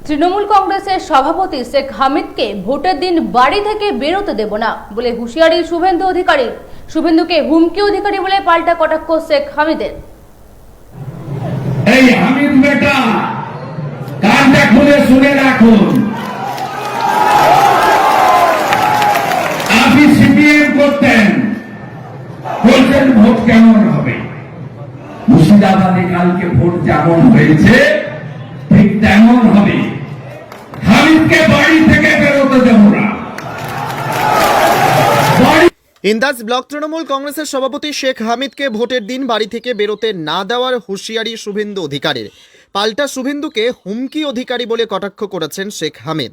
তৃণমূল কংগ্রেসের সভাপতি শেখ হামিদকে ভোটের দিন বাড়ি থেকে বেরোতে দেব না বলে হুঁশিয়ারি শুভেন্দু অধিকারী। শুভেন্দুকে হুমকি অধিকারী বলে পাল্টা কটাক্ষ শেখ হামিদের। এই হামিদ বেটা, কানটা খুলে শুনে রাখুন। আপনি সিপিএম করতেন, বলছেন ভোট কেমন হবে। মুর্শিদাবাদে কালকে ভোট যেমন হয়েছে ঠিক তেমন হবে। হামিদকে বাড়ি থেকে বেরোতে দেব না। ইন্দাস ব্লক তৃণমূল কংগ্রেসের সভাপতি শেখ হামিদকে ভোটের দিন বাড়ি থেকে বেরোতে না দেওয়ার হুঁশিয়ারি শুভেন্দু অধিকারীর। পাল্টা শুভেন্দুকে হুমকি অধিকারী বলে কটাক্ষ করেছেন শেখ হামিদ।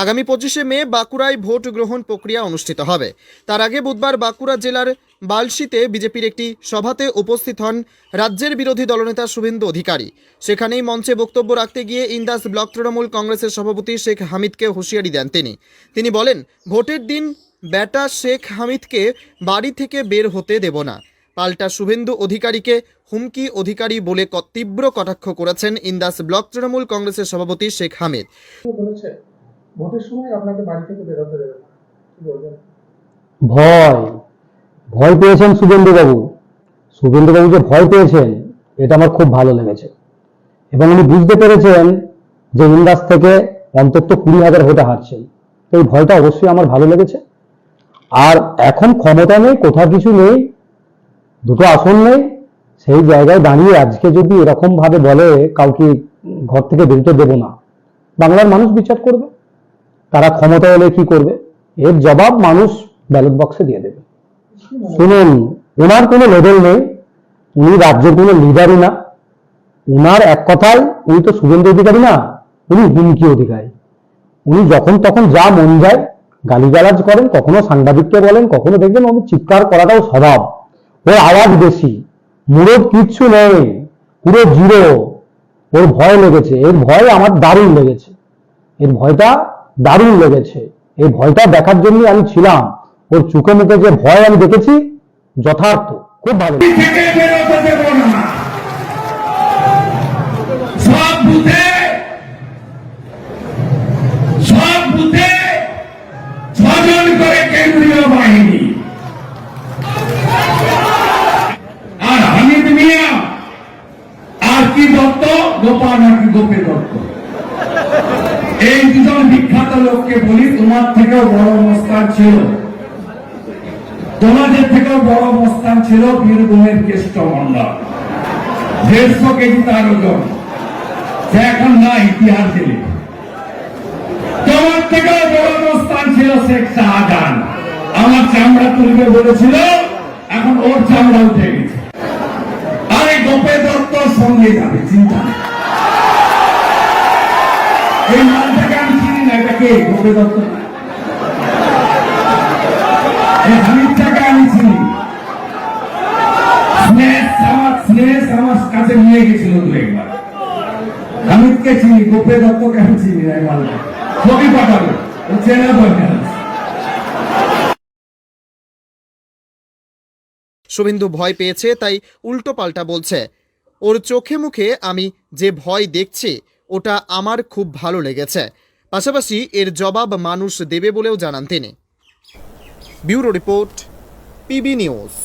আগামী 25শে মে বাঁকুড়ায় ভোট গ্রহণ প্রক্রিয়া অনুষ্ঠিত হবে। তার আগে বুধবার বাঁকুড়া জেলার বালশিতে বিজেপির একটি সভাতে উপস্থিত হন রাজ্যের বিরোধী দলনেতা শুভেন্দু অধিকারী। সেখানেই মঞ্চে বক্তব্য রাখতে গিয়ে ইন্দাস ব্লক তৃণমূল কংগ্রেসের সভাপতি শেখ হামিদকে হুঁশিয়ারি দেন তিনি বলেন, ভোটের দিন বেটা শেখ হামিদকে বাড়ি থেকে বের হতে দেব না। পাল্টা শুভেন্দু অধিকারীকে হুমকি অধিকারী বলে তীব্র কটাক্ষ করেছেন ইন্দাস ব্লক তৃণমূল কংগ্রেসের সভাপতি শেখ হামিদ। ভোটের সময় আপনাকে বাড়ি থেকে বেরোতে দেবে না, কি বলবেন? ভয় পেয়েছেন শুভেন্দুবাবু যে ভয় পেয়েছেন, এটা আমার খুব ভালো লেগেছে। এবং উনি বুঝতে পেরেছেন যে ইন্দাস থেকে অন্তত 20,000 ভোটে হারছেন। এই ভয়টা অবশ্যই আমার ভালো লেগেছে। আর এখন ক্ষমতা নেই, কোথাও কিছু নেই, দুটো আসন নেই, সেই জায়গায় দাঁড়িয়ে আজকে যদি এরকম ভাবে বলে কাউকে ঘর থেকে বেরোতে দেব না, বাংলার মানুষ বিচার করবে তারা ক্ষমতা এলে কি করবে। এর জবাব মানুষ ব্যালট বক্সে দিয়ে দেবে। শুনুন, ওনার কোনো লেভেল নেই, উনি রাজ্যের কোনো লিডারই না। উনার এক কথায় উনি তো শুভেন্দু অধিকারী না, উনি হুমকি অধিকারী। উনি যখন তখন যা মন যায় গালিগালাজ করেন, কখনো সাংবাদিককে বলেন, কখনো দেখবেন উনি চিৎকার করাটাও স্বভাব। ওর আওয়াজ বেশি, মুরব কিচ্ছু নেই, পুরো জিরো। ওর ভয় লেগেছে, এর ভয় আমার দারুণ লেগেছে, এর ভয়টা দারুণ লেগেছে। এই ভয়টা দেখার জন্য আমি ছিলাম। ওর চোখে মুখে যে ভয় আমি দেখেছি যথার্থ, খুব ভালো। সব বুথে 6 জন করে কেন্দ্রীয় বাহিনী, আর হামিদ মিয়া আর কি দত্ত, গোপা নাকি গোপে দত্ত, এই দুজন বিখ্যাত লোককে বলি, তোমার থেকেও বড় মস্তান ছিল, তোমাদের থেকেও বড় মস্তান ছিল বীরভূমের কেষ্ট মন্ডল, 150 কেজি তার ওজন, সে এখন না ইতিহাস জেলে। তোমার থেকেও বড় মস্তান ছিল শেখ শাহজাহান, আমার চামড়া তুলবে বলেছিল, এখন ওর চামড়া উঠে গেছে। আরে গোপে দত্ত সঙ্গে যাবে, চিন্তা নেই। এই মালটাকে আমি চিনি না, এটা কে? গোপে দত্ত। এই হামিদটাকে আমি চিনি, স্নেহ আমার কাছে নিয়ে গেছিল 2-1 বার। হামিদকে চিনি, গোপে দত্তকে আমি চিনি না। এই মালটা ছবি পাঠাবে, ও চেনা দরকার আছে। শুভেন্দু ভয় পেয়েছে, তাই উল্টো পাল্টা বলছে। ওর চোখে মুখে আমি যে ভয় দেখছি ওটা আমার খুব ভালো লেগেছে। পাশাপাশি এর জবাব মানুষ দেবে বলেও জানান তিনি। Bureau report, PB news.